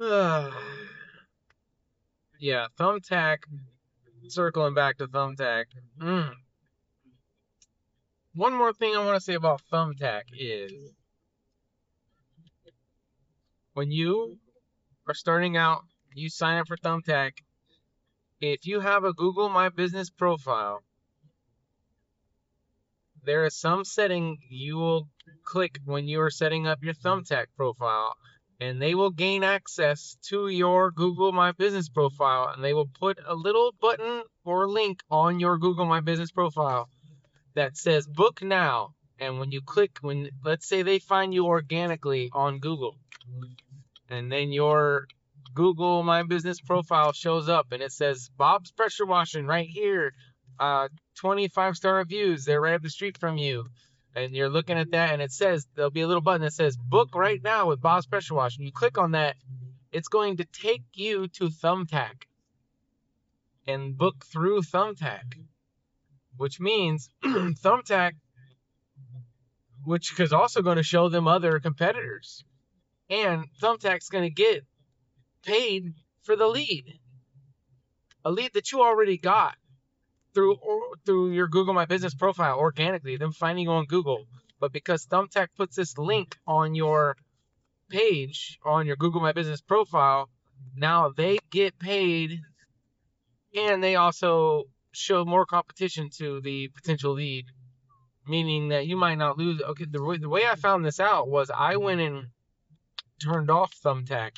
Yeah, Thumbtack. Circling back to Thumbtack. One more thing I want to say about Thumbtack is when you are starting out, you sign up for Thumbtack. If you have a Google My Business profile, there is some setting you will click when you are setting up your Thumbtack profile, and they will gain access to your Google My Business profile, and they will put a little button or link on your Google My Business profile that says book now. And when you click, let's say they find you organically on Google, and then your Google My Business profile shows up and it says Bob's Pressure Washing right here, 25-star reviews, they're right up the street from you, and you're looking at that, and it says there'll be a little button that says book right now with Bob's Pressure Washing. You click on that, it's going to take you to Thumbtack and book through Thumbtack, which means Thumbtack, which is also going to show them other competitors, and Thumbtack's going to get paid for the lead, a lead that you already got through your Google My Business profile organically, them finding you on Google. But because Thumbtack puts this link on your page, on your Google My Business profile, now they get paid, and they also show more competition to the potential lead, meaning that you might not lose. Okay, the way I found this out was I went and turned off Thumbtack.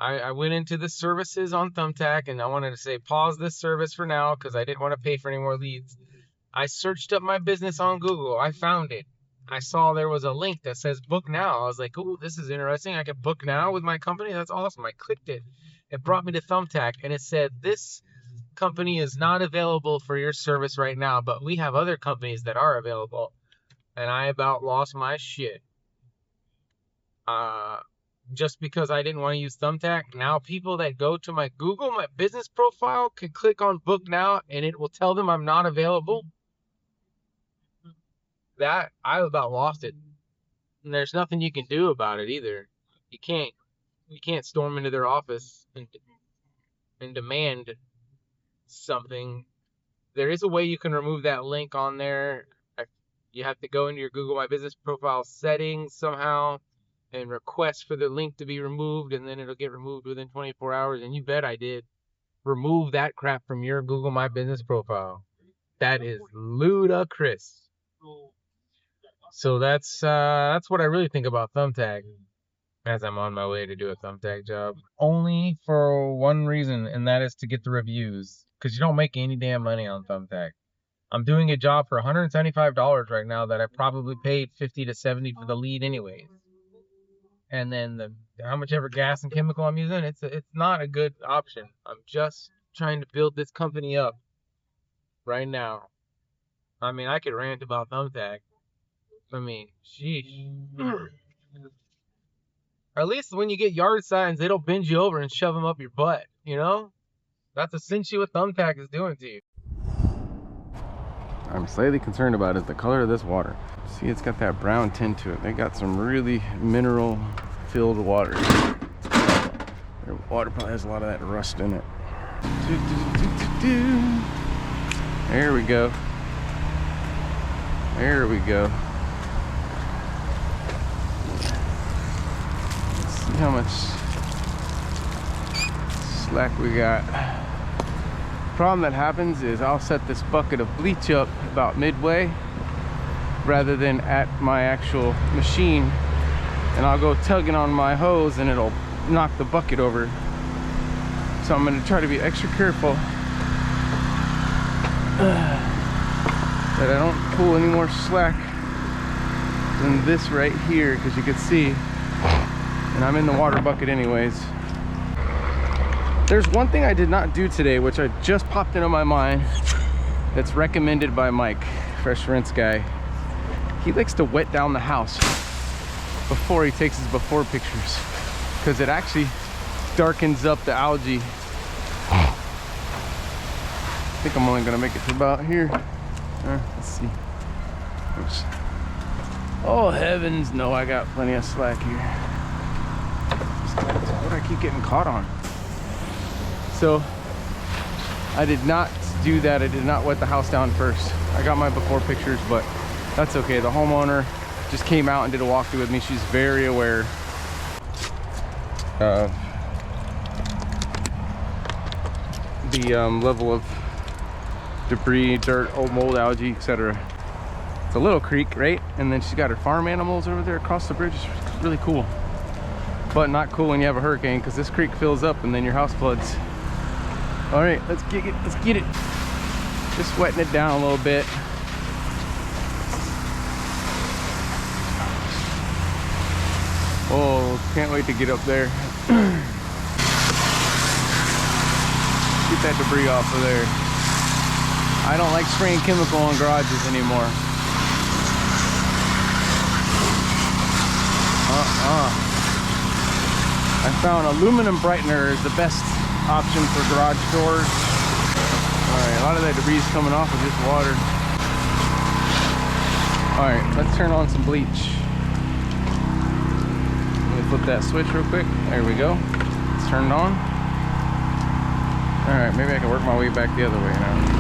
I went into the services on Thumbtack, and I wanted to say pause this service for now because I didn't want to pay for any more leads. I searched up my business on Google. I found it. I saw there was a link that says book now. I was like, oh, this is interesting. I can book now with my company. That's awesome. I clicked it. It brought me to Thumbtack, and it said this company is not available for your service right now, but we have other companies that are available. And I about lost my shit. Just because I didn't want to use Thumbtack, now people that go to my Google My Business profile can click on book now, and it will tell them I'm not available. That I about lost it, and there's nothing you can do about it either. You can't storm into their office and demand something. There is a way you can remove that link on there. You have to go into your Google My Business profile settings somehow and request for the link to be removed, and then it'll get removed within 24 hours. And you bet I did remove that crap from your Google My Business profile. That is ludicrous. So that's what I really think about Thumbtack as I'm on my way to do a Thumbtack job. Only for one reason, and that is to get the reviews, because you don't make any damn money on Thumbtack. I'm doing a job for $175 right now that I probably paid $50 to $70 for the lead anyways. And then how much ever gas and chemical I'm using, it's not a good option. I'm just trying to build this company up right now. I mean, I could rant about Thumbtack. I mean, sheesh. Or at least when you get yard signs, they don't bend you over and shove them up your butt, you know? That's essentially what Thumbtack is doing to you. I'm slightly concerned about is the color of this water. See, it's got that brown tint to it. They got some really mineral filled water. Their water probably has a lot of that rust in it. There we go. There we go. Let's see how much slack we got. Problem that happens is I'll set this bucket of bleach up about midway rather than at my actual machine, and I'll go tugging on my hose and it'll knock the bucket over. So I'm going to try to be extra careful that I don't pull any more slack than this right here, because you can see, and I'm in the water bucket anyways. There's one thing I did not do today, which I just popped into my mind, that's recommended by Mike, Fresh Rinse guy. He likes to wet down the house before he takes his before pictures, because it actually darkens up the algae. I think I'm only gonna make it to about here. Let's see. Oops. Oh heavens, no, I got plenty of slack here. What I keep getting caught on. So I did not do that. I did not wet the house down first. I got my before pictures, but that's okay. The homeowner just came out and did a walkthrough with me. She's very aware of the level of debris, dirt, old mold, algae, etc. It's a little creek, right? And then she's got her farm animals over there across the bridge. It's really cool, but not cool when you have a hurricane, because this creek fills up and then your house floods. All right, let's get it. Let's get it. Just wetting it down a little bit. Oh, can't wait to get up there. Get that debris off of there. I don't like spraying chemical on garages anymore. I found aluminum brightener is the best option for garage doors. Alright, a lot of that debris is coming off with just water. Alright, let's turn on some bleach. Let me flip that switch real quick. There we go. It's turned on. Alright, maybe I can work my way back the other way now.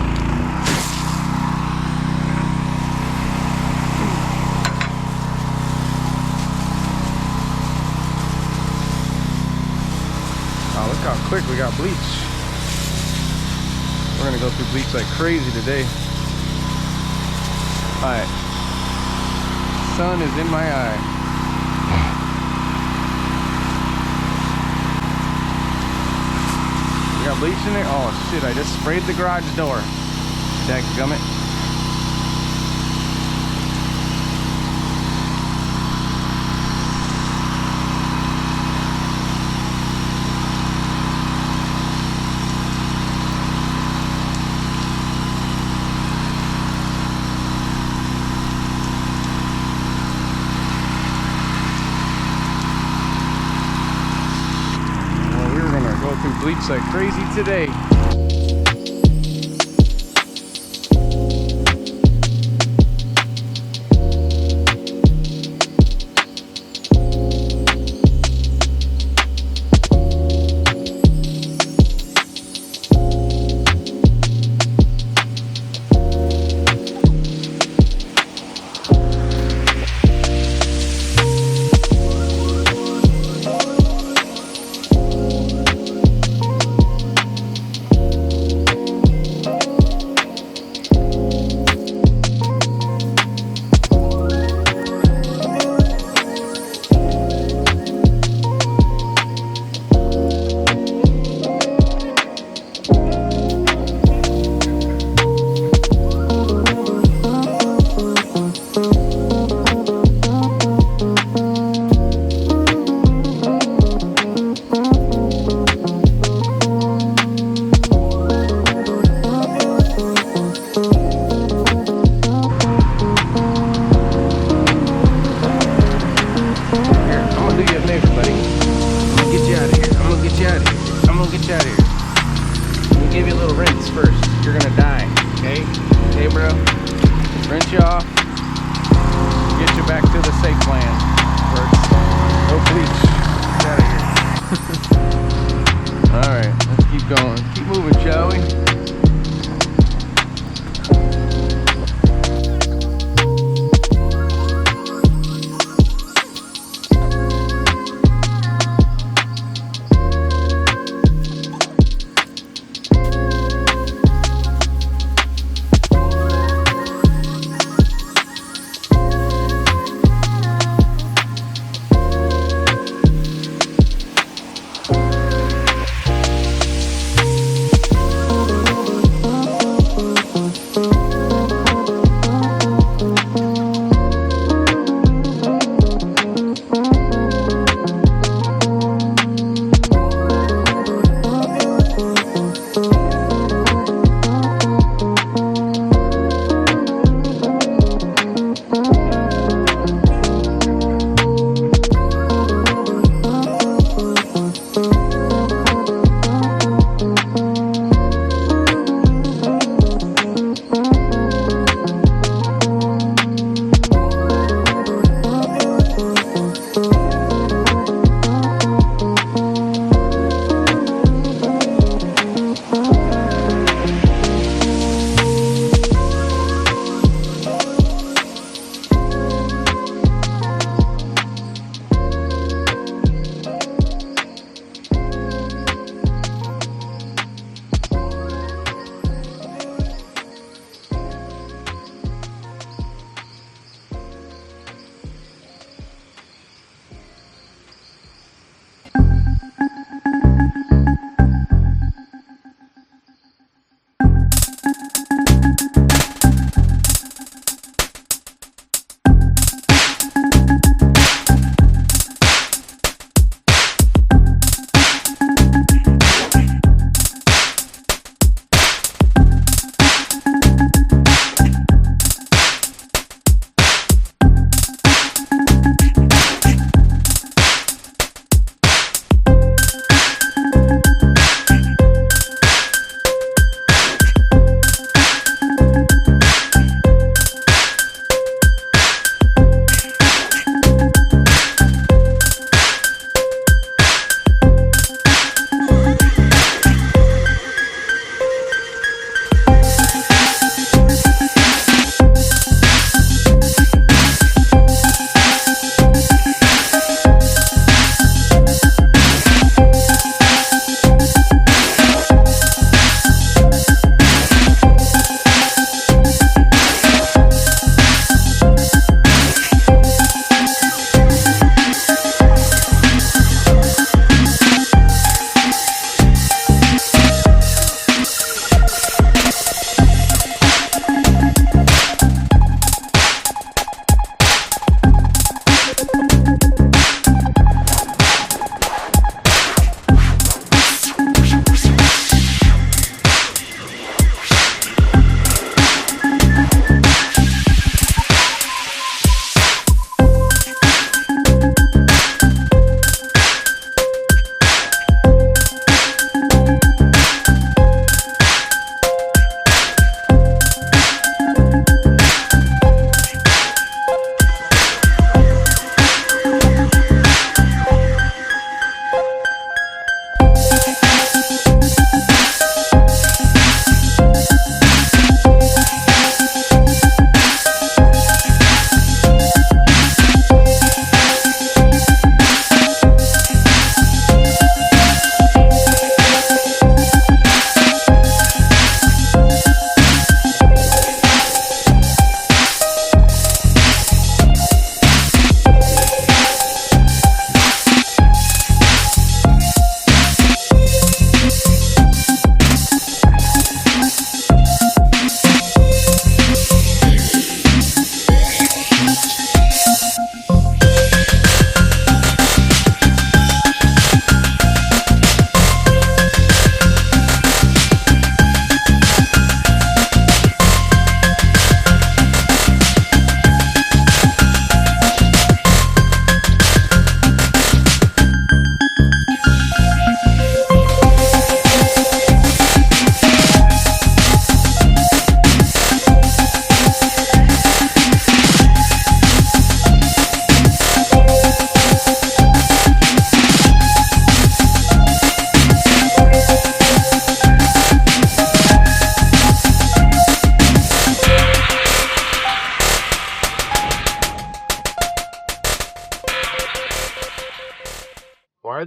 Look how quick we got bleach. We're gonna go through bleach like crazy today. Alright. Sun is in my eye. We got bleach in there? Oh shit, I just sprayed the garage door. Dadgummit. Bleach like crazy today. Rinse you off, get you back to the safe land where it's no bleach. Get out of here. Alright, let's keep going. Keep moving, shall we?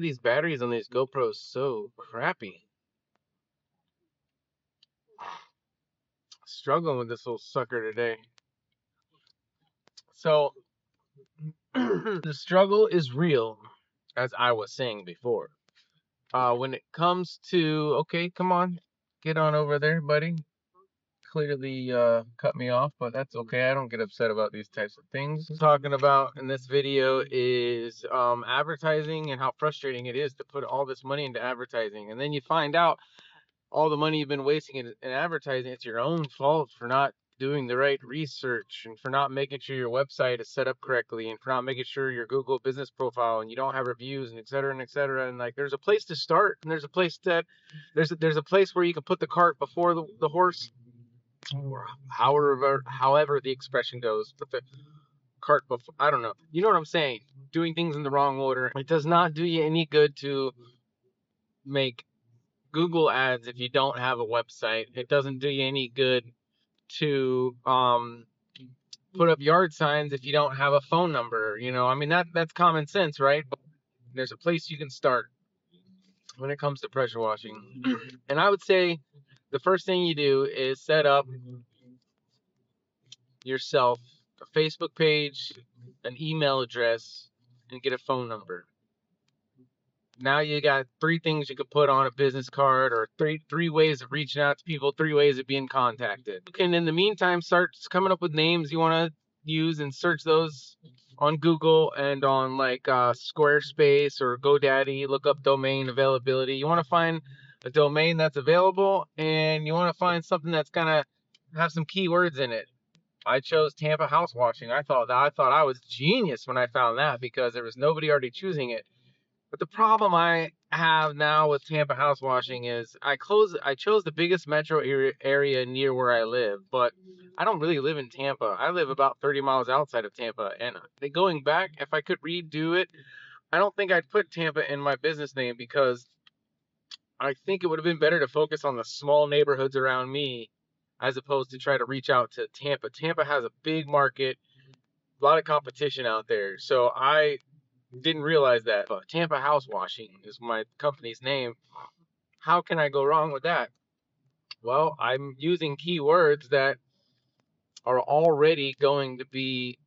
these batteries on these GoPros so crappy. Struggling with this little sucker today. So the struggle is real, as I was saying before. When it comes to, okay, come on, get on over there, buddy. Clearly cut me off, but that's okay. I don't get upset about these types of things. What I'm talking about in this video is advertising and how frustrating it is to put all this money into advertising, and then you find out all the money you've been wasting in advertising, it's your own fault for not doing the right research and for not making sure your website is set up correctly and for not making sure your Google business profile and you don't have reviews and et cetera and et cetera. And like, there's a place to start, and there's a place that there's a place where you can put the cart before the horse, or however the expression goes. Put the cart before, I don't know. You know what I'm saying? Doing things in the wrong order. It does not do you any good to make Google ads if you don't have a website. It doesn't do you any good to put up yard signs if you don't have a phone number. You know, I mean, that's common sense, right? But there's a place you can start when it comes to pressure washing. And I would say the first thing you do is set up yourself a Facebook page, an email address, and get a phone number. Now you got 3 things you could put on a business card, or three ways of reaching out to people, 3 ways of being contacted. You can, in the meantime, start coming up with names you want to use and search those on Google and on like Squarespace or GoDaddy. Look up domain availability. You want to find a domain that's available, and you want to find something that's gonna have some keywords in it. I chose Tampa house washing. I thought I was genius when I found that, because there was nobody already choosing it. But the problem I have now with Tampa house washing is I chose the biggest metro area near where I live, but I don't really live in Tampa. I live about 30 miles outside of Tampa, and going back, if I could redo it, I don't think I'd put Tampa in my business name, because I think it would have been better to focus on the small neighborhoods around me as opposed to try to reach out to Tampa. Tampa has a big market, a lot of competition out there. So I didn't realize that. But Tampa house washing is my company's name. How can I go wrong with that? Well, I'm using keywords that are already going to be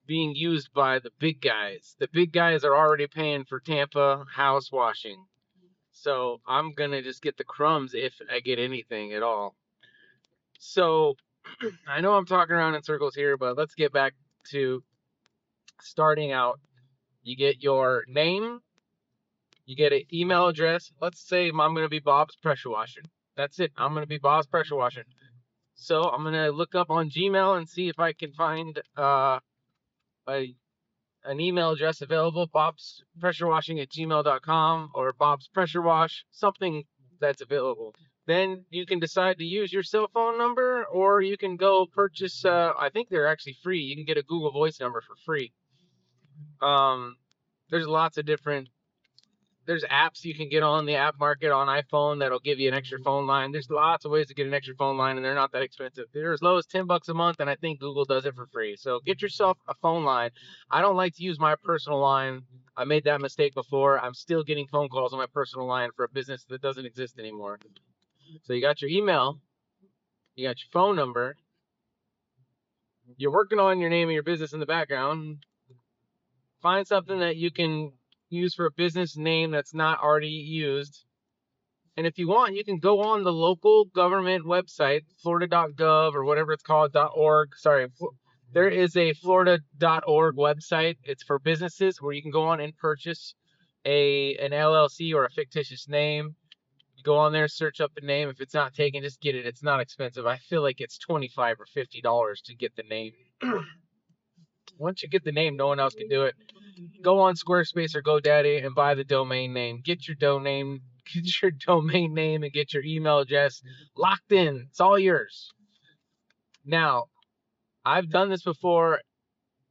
being used by the big guys. The big guys are already paying for Tampa house washing. So I'm going to just get the crumbs if I get anything at all. So I know I'm talking around in circles here, but let's get back to starting out. You get your name, you get an email address. Let's say I'm going to be Bob's Pressure Washing. That's it. I'm going to be Bob's Pressure Washing. So I'm going to look up on Gmail and see if I can find an email address available, bobspressurewashing@gmail.com or Bob's Pressure Wash, something that's available. Then you can decide to use your cell phone number, or you can go purchase, I think they're actually free. You can get a Google Voice number for free. There's lots of different, there's apps you can get on the app market on iPhone that'll give you an extra phone line. There's lots of ways to get an extra phone line, and they're not that expensive. They're as low as $10 a month, and I think Google does it for free. So get yourself a phone line. I don't like to use my personal line. I made that mistake before. I'm still getting phone calls on my personal line for a business that doesn't exist anymore. So you got your email, you got your phone number, you're working on your name of your business in the background. Find something that you can use for a business name that's not already used. And if you want, you can go on the local government website, florida.gov or whatever it's called, .org. Sorry, there is a florida.org website. It's for businesses where you can go on and purchase an LLC or a fictitious name. You go on there, search up the name. If it's not taken, just get it. It's not expensive. I feel like it's $25 or $50 to get the name. Once you get the name, no one else can do it. Go on Squarespace or GoDaddy and buy the domain name. Get your domain name and get your email address locked in. It's all yours. Now, I've done this before,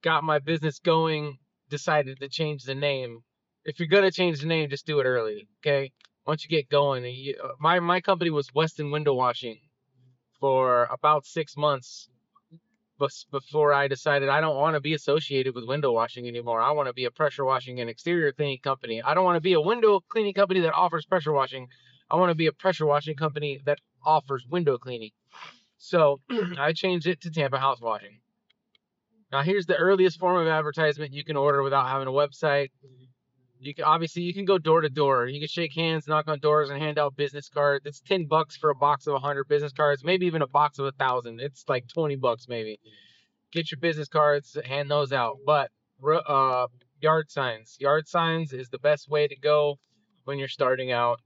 got my business going, decided to change the name. If you're gonna change the name, just do it early, okay? Once you get going, my company was Weston Window Washing for about 6 months. before I decided I don't want to be associated with window washing anymore. I want to be a pressure washing and exterior cleaning company. I don't want to be a window cleaning company that offers pressure washing. I want to be a pressure washing company that offers window cleaning. So I changed it to Tampa House Washing. Now here's the earliest form of advertisement you can order without having a website. You can you can go door to door. You can shake hands, knock on doors, and hand out business cards. It's $10 for a box of 100 business cards, maybe even a box of 1,000. It's like $20 maybe. Get your business cards, hand those out. But yard signs. Yard signs is the best way to go when you're starting out.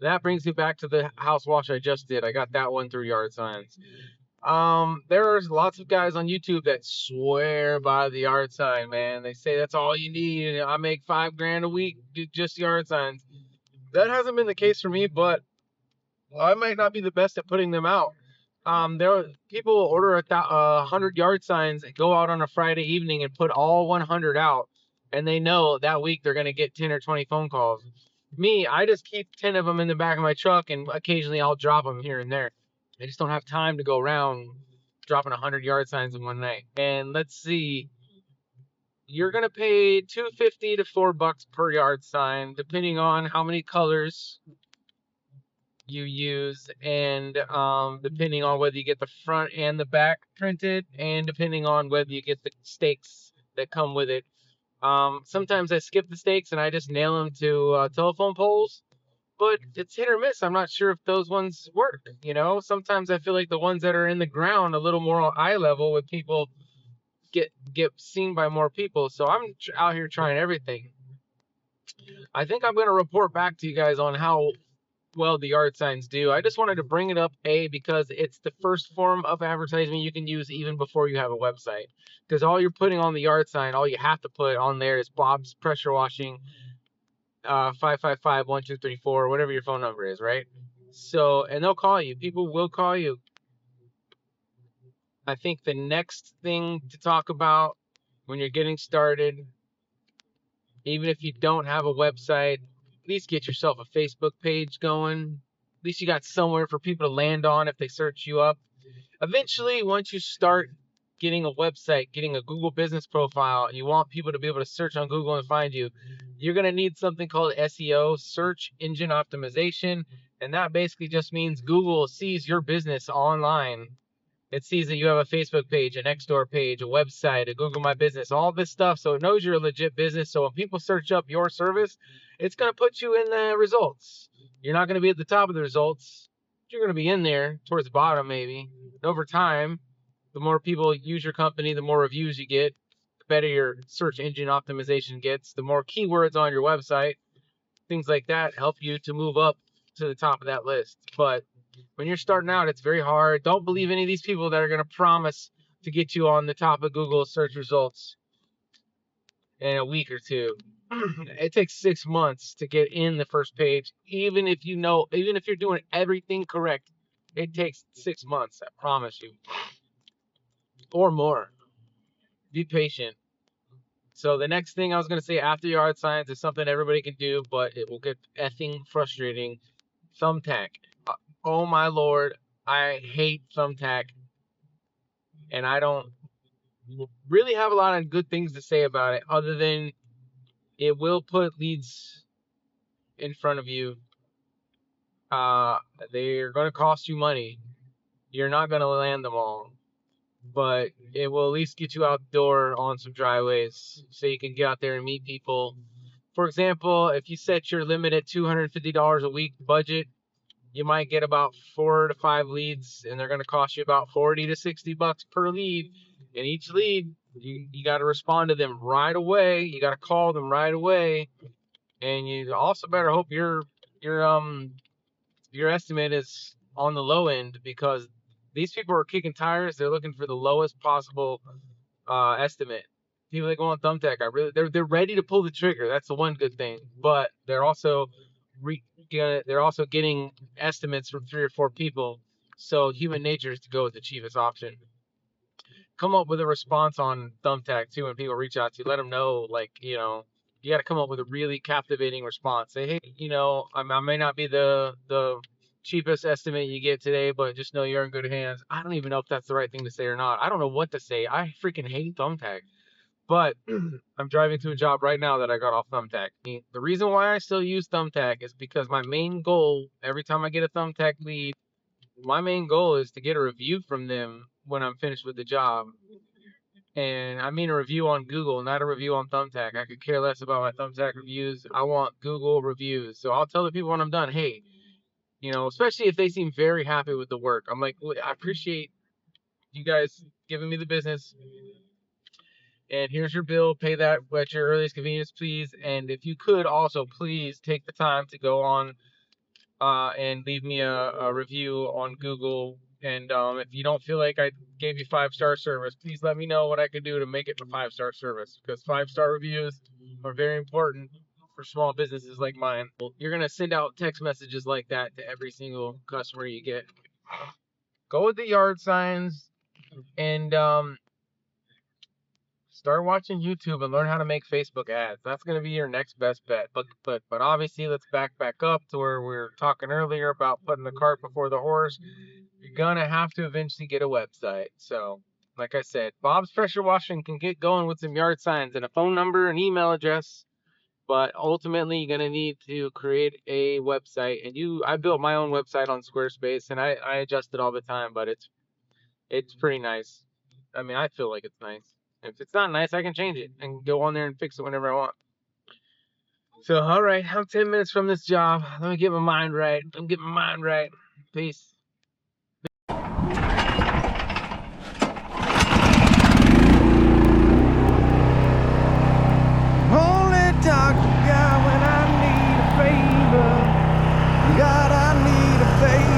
That brings me back to the house wash I just did. I got that one through yard signs. There's lots of guys on YouTube that swear by the yard sign, man. They say that's all you need. I make $5,000 a week just yard signs. That hasn't been the case for me, but I might not be the best at putting them out. People order 100 yard signs and go out on a Friday evening and put all 100 out, and they know that week they're gonna get 10 or 20 phone calls. Me, I just keep 10 of them in the back of my truck, and occasionally I'll drop them here and there. I just don't have time to go around dropping 100 yard signs in one night. And let's see, you're gonna pay $2.50 to $4 per yard sign, depending on how many colors you use, and depending on whether you get the front and the back printed, and depending on whether you get the stakes that come with it. Sometimes I skip the stakes and I just nail them to telephone poles, but it's hit or miss. I'm not sure if those ones work. Sometimes I feel like the ones that are in the ground a little more eye level with people get seen by more people. So I'm out here trying everything. I think I'm going to report back to you guys on how well the yard signs do. I just wanted to bring it up, because it's the first form of advertisement you can use even before you have a website. Because all you're putting on the yard sign, all you have to put on there is Bob's Pressure Washing, 555-1234, whatever your phone number is, right? So, and they'll call you. People will call you. I think the next thing to talk about when you're getting started, even if you don't have a website, at least get yourself a Facebook page going. At least you got somewhere for people to land on if they search you up. Eventually, once you start getting a website, getting a Google business profile, you want people to be able to search on Google and find you, you're going to need something called SEO, search engine optimization. And that basically just means Google sees your business online. It sees that you have a Facebook page, a Nextdoor page, a website, a Google My Business, all this stuff. So it knows you're a legit business. So when people search up your service, it's going to put you in the results. You're not going to be at the top of the results. You're going to be in there towards the bottom, maybe. And over time, the more people use your company, the more reviews you get, the better your search engine optimization gets, the more keywords on your website, things like that help you to move up to the top of that list. But when you're starting out, it's very hard. Don't believe any of these people that are going to promise to get you on the top of Google search results in a week or two. It takes 6 months to get in the first page. Even if you're doing everything correct, it takes 6 months, I promise you. Or more. Be patient. So the next thing I was going to say after yard signs is something everybody can do, but it will get effing frustrating. Thumbtack. Oh my lord, I hate Thumbtack, and I don't really have a lot of good things to say about it, other than it will put leads in front of you. They're going to cost you money. You're not going to land them all, but it will at least get you outdoor on some driveways so you can get out there and meet people. For example, if you set your limit at $250 a week budget, you might get about 4 to 5 leads, and they're going to cost you about $40 to $60 per lead. And each lead, you got to respond to them right away. You got to call them right away, and you also better hope your estimate is on the low end, because these people are kicking tires. They're looking for the lowest possible estimate. People that go on Thumbtack, they're ready to pull the trigger. That's the one good thing, but they're also getting estimates from 3 or 4 people. So human nature is to go with the cheapest option. Come up with a response on Thumbtack too when people reach out to you. Let them know, you got to come up with a really captivating response. Say, hey, I may not be the cheapest estimate you get today, but just know you're in good hands. I don't even know if that's the right thing to say or not. I don't know what to say. I freaking hate Thumbtack. But I'm driving to a job right now that I got off Thumbtack. The reason why I still use Thumbtack is because my main goal, every time I get a Thumbtack lead, my main goal is to get a review from them when I'm finished with the job. And I mean a review on Google, not a review on Thumbtack. I could care less about my Thumbtack reviews. I want Google reviews. So I'll tell the people when I'm done, hey, especially if they seem very happy with the work. I'm like, I appreciate you guys giving me the business. And here's your bill. Pay that at your earliest convenience, please. And if you could also please take the time to go on and leave me a review on Google. And if you don't feel like I gave you 5-star service, please let me know what I could do to make it a 5-star service, because 5-star reviews are very important for small businesses like mine. You're going to send out text messages like that to every single customer you get. Go with the yard signs and start watching YouTube and learn how to make Facebook ads. That's going to be your next best bet. But obviously, let's back up to where we were talking earlier about putting the cart before the horse. You're going to have to eventually get a website. So, like I said, Bob's Pressure Washing can get going with some yard signs and a phone number and email address. But ultimately, you're going to need to create a website. And I built my own website on Squarespace, and I adjust it all the time, but it's pretty nice. I mean, I feel like it's nice. If it's not nice, I can change it and go on there and fix it whenever I want. So, all right, I'm 10 minutes from this job. Let me get my mind right. Peace. Only talk to God when I need a favor. God, I need a favor.